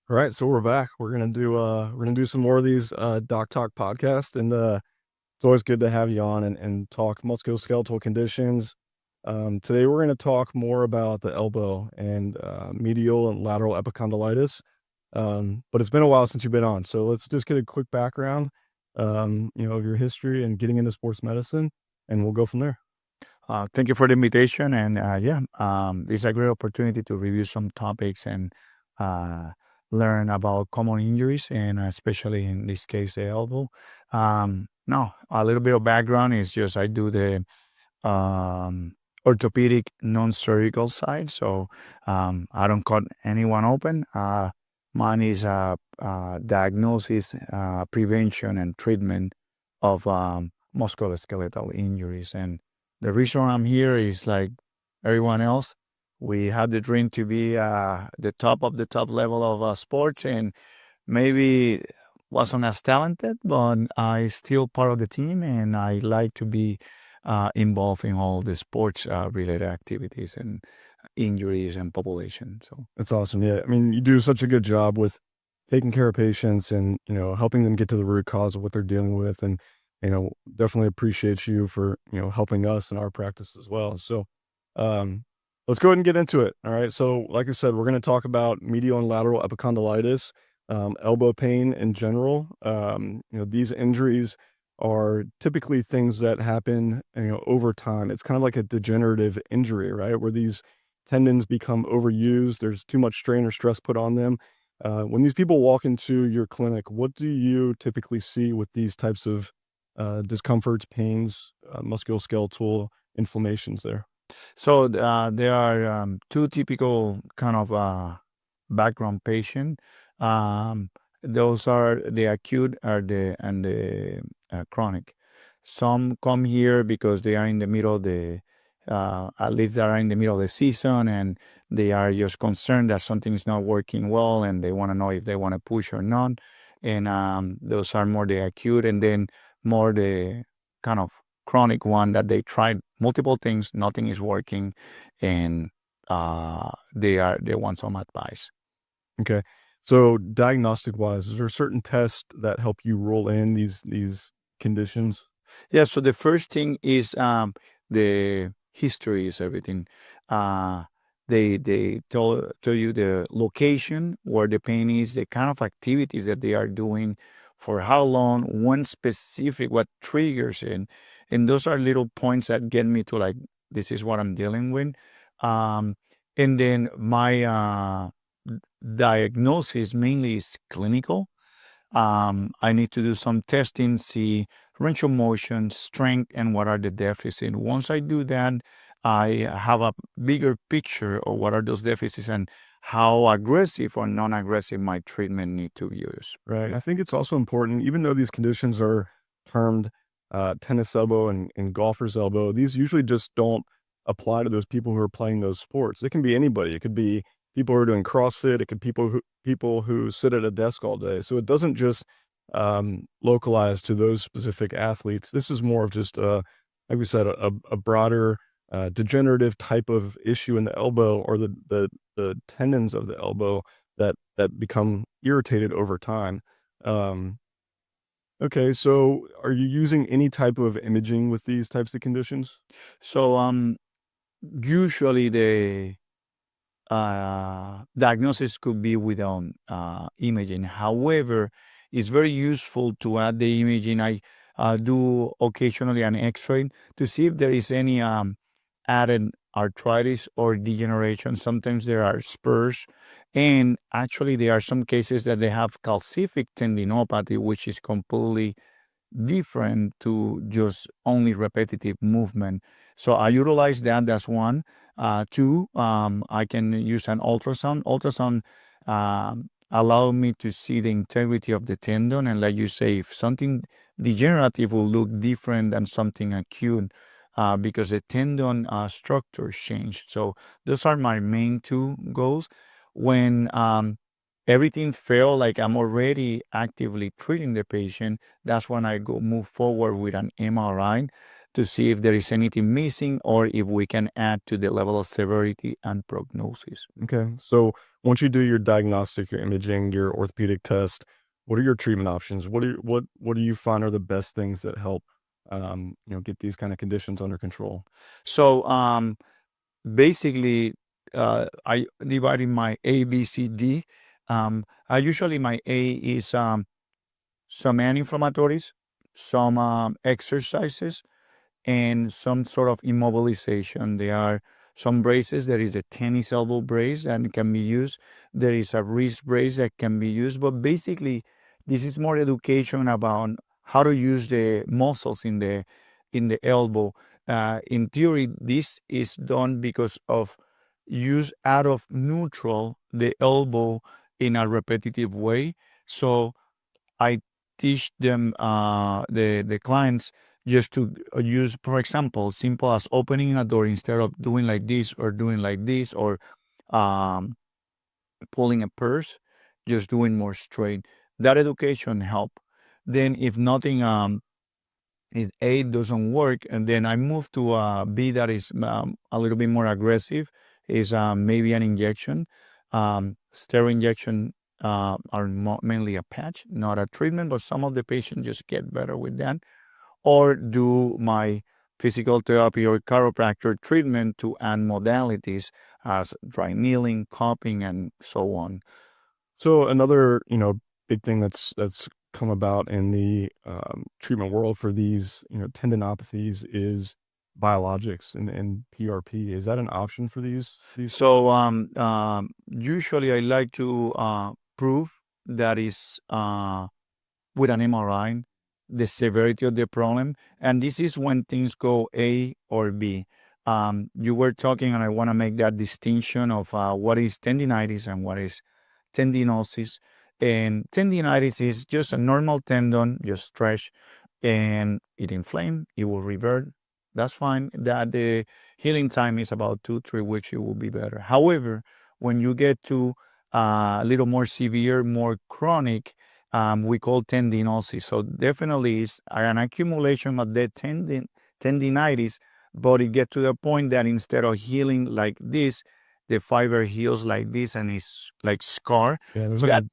All right, so we're back. We're gonna do some more of these Doc Talk podcast, and it's always good to have you on and talk musculoskeletal conditions. Today we're gonna talk more about the elbow and medial and lateral epicondylitis. But it's been a while since you've been on, so let's just get a quick background, of your history and getting into sports medicine, and we'll go from there. Thank you for the invitation, and this is a great opportunity to review some topics and uh, learn about common injuries, and especially in this case, the elbow. Now, a little bit of background is just I do the um, orthopedic non-surgical side, so I don't cut anyone open. Mine is diagnosis, prevention, and treatment of musculoskeletal injuries. And the reason I'm here is like everyone else. We have the dream to be the top of the top level of sports, and maybe wasn't as talented, but I still part of the team, and I like to be involved in all the sports related activities and injuries and population. So That's awesome. Yeah, I mean, you do such a good job with taking care of patients and helping them get to the root cause of what they're dealing with, and definitely appreciate you for helping us in our practice as well. So, um, let's go ahead and get into it. All right. So, like I said, we're going to talk about medial and lateral epicondylitis, elbow pain in general. These injuries are typically things that happen over time. It's kind of like a degenerative injury, right? Where these tendons become overused, there's too much strain or stress put on them. When these people walk into your clinic, what do you typically see with these types of discomforts, pains, musculoskeletal inflammations there? there are two typical kind of background patient. Um, those are the acute or the chronic. Some come here because they are in the middle of the at least they are in the middle of the season, and they are just concerned that something is not working well, and they want to know if they want to push or not. And those are more the acute, and then more the kind of chronic one that they tried multiple things, nothing is working, and they want some advice. Okay. So diagnostic wise, is there certain tests that help you roll in these conditions? Yeah, so the first thing is the history is everything. Uh, they tell you the location where the pain is, the kind of activities that they are doing, for how long, one specific, what triggers it, and those are little points that get me to like this is what I'm dealing with. Um, and then my diagnosis mainly is clinical. I need to do some testing, see range of motion, strength, and what are the deficits. Once I do that, I have a bigger picture of what are those deficits and how aggressive or non-aggressive my treatment need to use. Right. I think it's also important, even though these conditions are termed tennis elbow and golfer's elbow, these usually just don't apply to those people who are playing those sports. It can be anybody. It could be people who are doing CrossFit. It could people who sit at a desk all day. So it doesn't just localize to those specific athletes. This is more of just like we said, a broader degenerative type of issue in the elbow or the tendons of the elbow that become irritated over time. Um, okay, so are you using any type of imaging with these types of conditions? So usually the diagnosis could be without imaging. However, it's very useful to add the imaging. I do occasionally an X-ray to see if there is any added arthritis or degeneration. Sometimes there are spurs, and actually there are some cases that they have calcific tendinopathy, which is completely different to just only repetitive movement. So I utilize that. That's one. Two, I can use an ultrasound. Ultrasound allow me to see the integrity of the tendon, and like you say, if something degenerative will look different than something acute. Because the tendon structure change. So those are my main two goals. When everything felt like I'm already actively treating the patient, that's when I go move forward with an MRI to see if there is anything missing or if we can add to the level of severity and prognosis. Okay. So once you do your diagnostic, your imaging, your orthopedic test, what are your treatment options? What do you find are the best things that help get these kind of conditions under control? So basically, I divided my A, B, C, D. I usually my A is some anti-inflammatories, some exercises, and some sort of immobilization. There are some braces. There is a tennis elbow brace that can be used. There is a wrist brace that can be used. But basically, this is more education about how to use the muscles in the elbow. In theory, this is done because of use out of neutral the elbow in a repetitive way. So I teach them the clients just to use, for example, simple as opening a door instead of doing like this or doing like this or um, pulling a purse, just doing more straight. That education help. Then if nothing if A doesn't work, and then I move to B that is a little bit more aggressive, is maybe an injection. Steroid injection are mainly a patch, not a treatment, but some of the patients just get better with that. Or do my physical therapy or chiropractor treatment to add modalities as dry needling, cupping, and so on. So another, big thing that's come about in the treatment world for these, tendinopathies is biologics and PRP. Is that an option for these? So usually I like to prove that is with an MRI the severity of the problem, and this is when things go A or B. You were talking, and I want to make that distinction of what is tendinitis and what is tendinosis. And tendinitis is just a normal tendon, just stretch, and it inflame. It will revert. That's fine. That the healing time is about 2-3 weeks. It will be better. However, when you get to a little more severe, more chronic, we call tendinosis. So definitely it's an accumulation of the tendinitis, but it gets to the point that instead of healing like this, the fiber heals like this and it's like scar. Yeah, there's That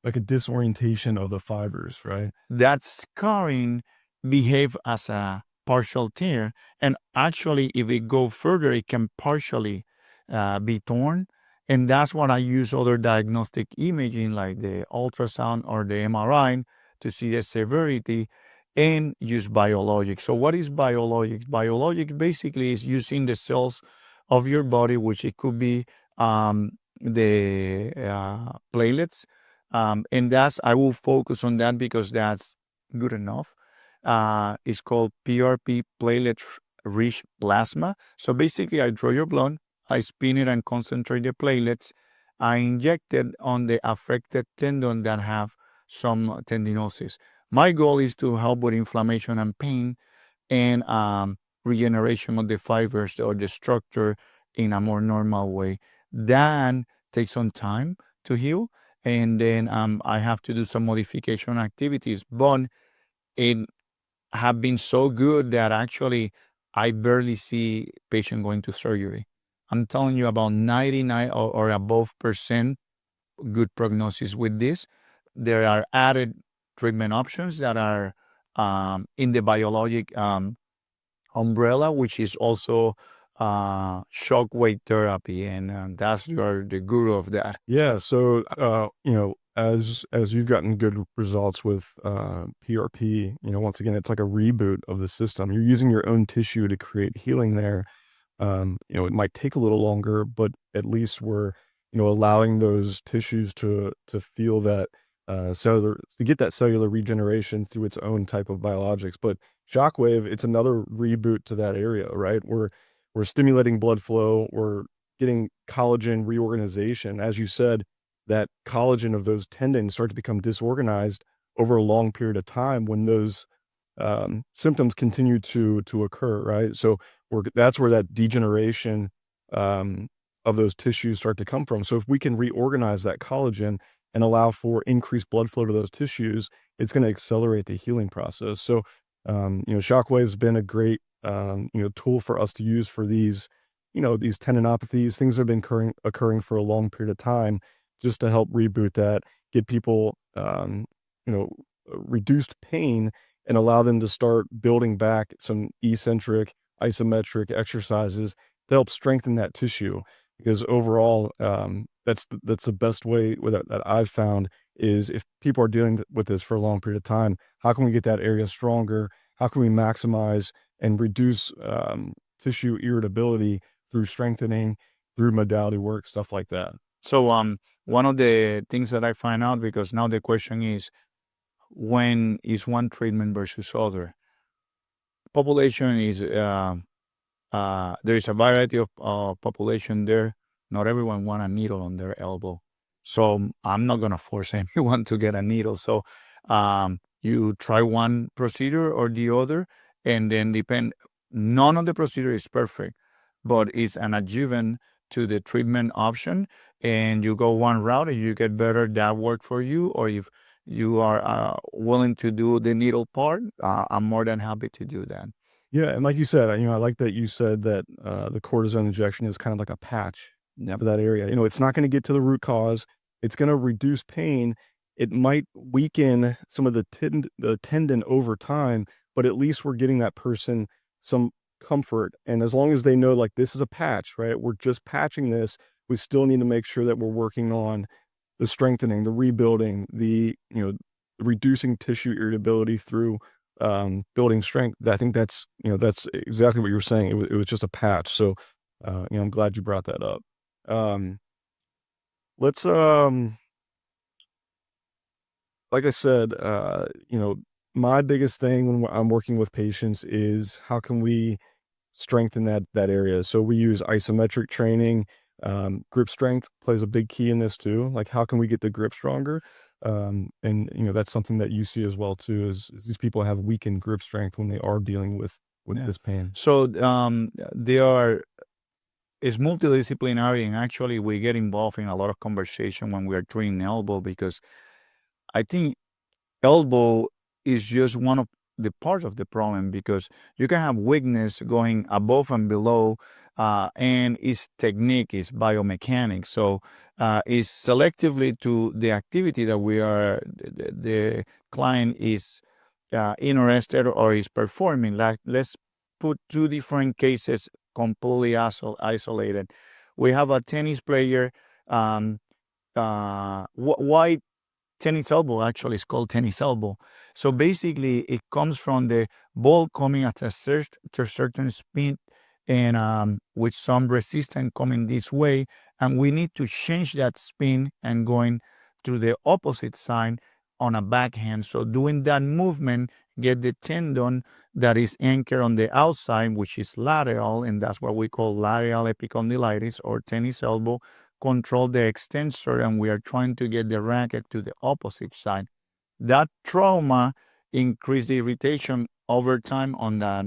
like a disorientation of the fibers, right? that scarring behave as a partial tear, and actually if it go further it can partially be torn, and that's what I use other diagnostic imaging like the ultrasound or the MRI to see the severity and use biologics. So what is biologics? Biologics basically is using the cells of your body, which it could be the platelets, and that's I will focus on that because that's good enough. It's called PRP, platelet rich plasma. So basically, I draw your blood, I spin it and concentrate the platelets. I inject it on the affected tendon that have some tendinosis. My goal is to help with inflammation and pain and regeneration of the fibers or the structure in a more normal way. That takes some time to heal, and then I have to do some modification activities. But it have been so good that actually I barely see patient going to surgery. I'm telling you about 99 or above percent good prognosis with this. There are added treatment options that are in the biologic umbrella, which is also shockwave therapy, and that's you're the guru of that. Yeah, so as you've gotten good results with PRP, once again, it's like a reboot of the system. You're using your own tissue to create healing there. It might take a little longer, but at least we're, allowing those tissues to feel that cellular to get that cellular regeneration through its own type of biologics. But shockwave, it's another reboot to that area, right? We're stimulating blood flow, we're getting collagen reorganization. As you said, that collagen of those tendons start to become disorganized over a long period of time when those symptoms continue to occur, right? So that's where that degeneration of those tissues start to come from. So if we can reorganize that collagen and allow for increased blood flow to those tissues, it's going to accelerate the healing process. So shockwave's been a great tool for us to use for these, these tendinopathies, things that have been occurring for a long period of time, just to help reboot that, get people, you know, reduced pain and allow them to start building back some eccentric, isometric exercises to help strengthen that tissue. Because overall, that's the best way that I've found is if people are dealing with this for a long period of time, how can we get that area stronger? How can we maximize and reduce tissue irritability through strengthening, through modality work, stuff like that. So one of the things that I find out, because now the question is, when is one treatment versus other? Population is there is a variety of population there. Not everyone want a needle on their elbow, so I'm not gonna force anyone to get a needle. So you try one procedure or the other, and then depend. None of the procedure is perfect, but it's an adjuvant to the treatment option, and you go one route and you get better. That work for you, or if you are willing to do the needle part, I'm more than happy to do that. Yeah, and like you said, I like that you said that the cortisone injection is kind of like a patch Yep. for that area. It's not going to get to the root cause. It's going to reduce pain. It might weaken some of the tendon over time, but at least we're getting that person some comfort. And as long as they know, like, this is a patch, right? We're just patching this. We still need to make sure that we're working on the strengthening, the rebuilding, reducing tissue irritability through building strength. I think that's exactly what you were saying. It was just a patch. So, I'm glad you brought that up. Um, let's like I said, my biggest thing when I'm working with patients is how can we strengthen that area. So we use isometric training. Grip strength plays a big key in this too. Like, how can we get the grip stronger? And that's something that you see as well too. Is these people have weakened grip strength when they are dealing with Yeah. this pain? So they are is multidisciplinary, and actually we get involved in a lot of conversation when we are treating elbow, because I think elbow is just one of the parts of the problem, because you can have weakness going above and below, and its technique is biomechanics. So it's selectively to the activity that the client is interested or is performing. Like, let's put two different cases completely isolated. We have a tennis player. Um, why tennis elbow actually is called tennis elbow? So basically, it comes from the ball coming at a certain speed, and with some resistance coming this way, and we need to change that spin and going to the opposite side on a backhand. So doing that movement, get the tendon that is anchored on the outside, which is lateral, and that's what we call lateral epicondylitis or tennis elbow. Control the extensor, and we are trying to get the racket to the opposite side. That trauma increased the irritation over time on that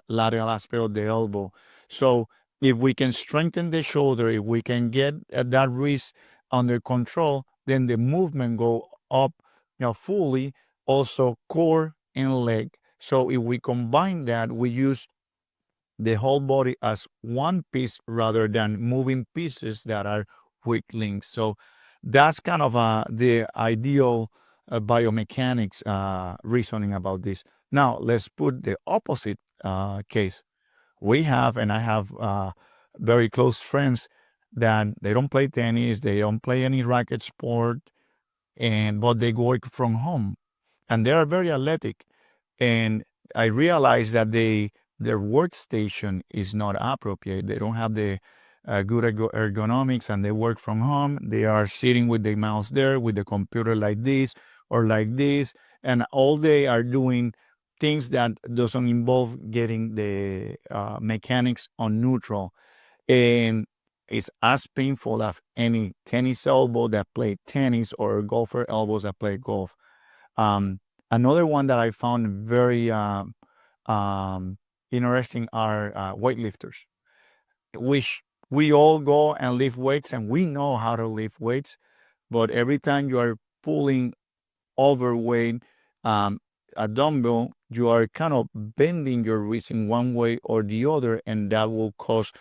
lateral aspect of the elbow. So if we can strengthen the shoulder, if we can get that wrist under control, then the movement go up, fully. Also core and leg. So if we combine that, we use the whole body as one piece rather than moving pieces that are weak links. So that's kind of the ideal biomechanics reasoning about this. Now let's put the opposite case. We have, and I have very close friends that they don't play tennis, they don't play any racket sport, but they work from home, and they are very athletic. And I realized that their workstation is not appropriate. They don't have the good ergonomics, and they work from home. They are sitting with the mouse there, with the computer like this or like this, and all they are doing things that doesn't involve getting the mechanics on neutral, and it's as painful as any tennis elbow that play tennis or golfer elbows that play golf. Um, Another one that I found very um, interesting are weightlifters, which we all go and lift weights, and we know how to lift weights, but every time you are pulling overweight, um, a dumbbell, you are kind of bending your wrist in one way or the other, and that will cause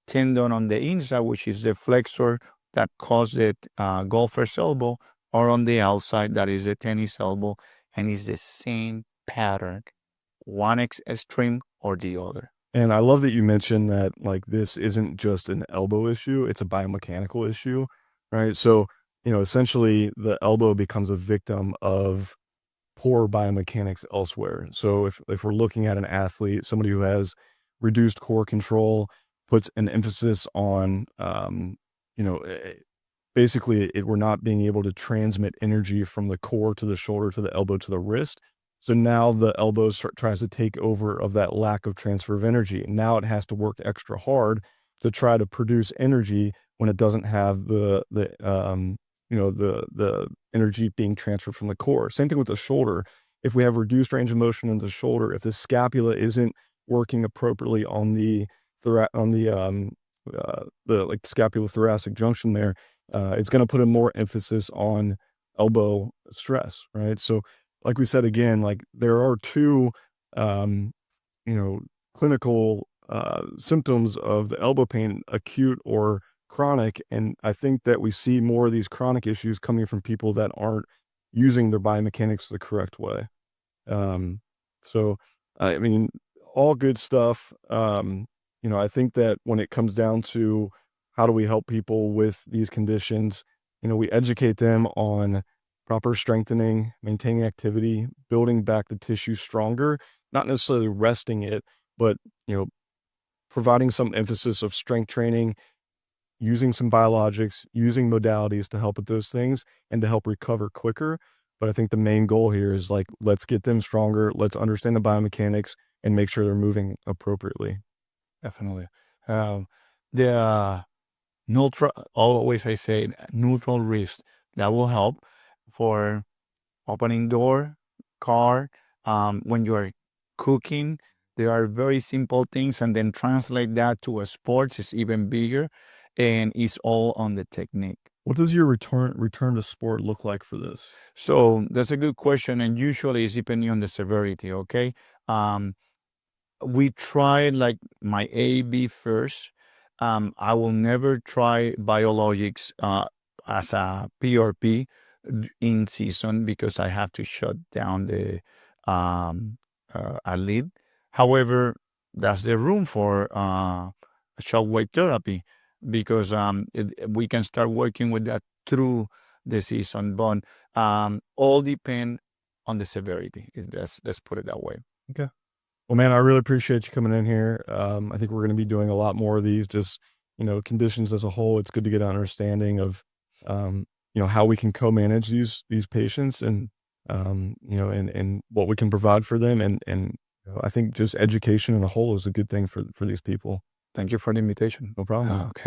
tendon on the inside, which is the flexor that caused the golfer's elbow, or on the outside, that is the tennis elbow, and it's the same pattern, one extreme or the other. And I love that you mentioned that, like, this isn't just an elbow issue, it's a biomechanical issue, right? So, essentially the elbow becomes a victim of poor biomechanics elsewhere. So if we're looking at an athlete, somebody who has reduced core control, puts an emphasis on, you know, eh, basically we're not being able to transmit energy from the core to the shoulder to the elbow to the wrist. So now the elbow tries to take over of that lack of transfer of energy. Now it has to work extra hard to try to produce energy when it doesn't have the energy being transferred from the core. Same thing with the shoulder. If we have reduced range of motion in the shoulder, if the scapula isn't working appropriately on the like scapulothoracic junction there, it's going to put a more emphasis on elbow stress, right? So, like we said again, like there are two, um, you know, clinical symptoms of the elbow pain, acute or chronic. And I think that we see more of these chronic issues coming from people that aren't using their biomechanics the correct way. Um, so, I mean, all good stuff. I think that when it comes down to how do we help people with these conditions, we educate them on proper strengthening, maintaining activity, building back the tissue stronger, not necessarily resting it, but, you know, providing some emphasis of strength training, using some biologics, using modalities to help with those things and to help recover quicker. But I think the main goal here is like, let's get them stronger. Let's understand the biomechanics and make sure they're moving appropriately. Definitely. The neutral, always I say neutral wrist, that will help for opening door, car, when you are cooking. There are very simple things, and then translate that to a sports is even bigger, and it's all on the technique. What does your return to sport look like for this? So that's a good question, and usually it's depending on the severity. Okay, we try like my AB first. I will never try biologics as a PRP in season because I have to shut down the a lead. However, that's the room for shockwave therapy because we can start working with that through the season. But all depend on the severity. Let's put it that way. Okay. Well, man, I really appreciate you coming in here. I think we're going to be doing a lot more of these, just, conditions as a whole. It's good to get an understanding of, how we can co-manage these patients and, and what we can provide for them. And I think just education in a whole is a good thing for these people. Thank you for the invitation. No problem. Okay.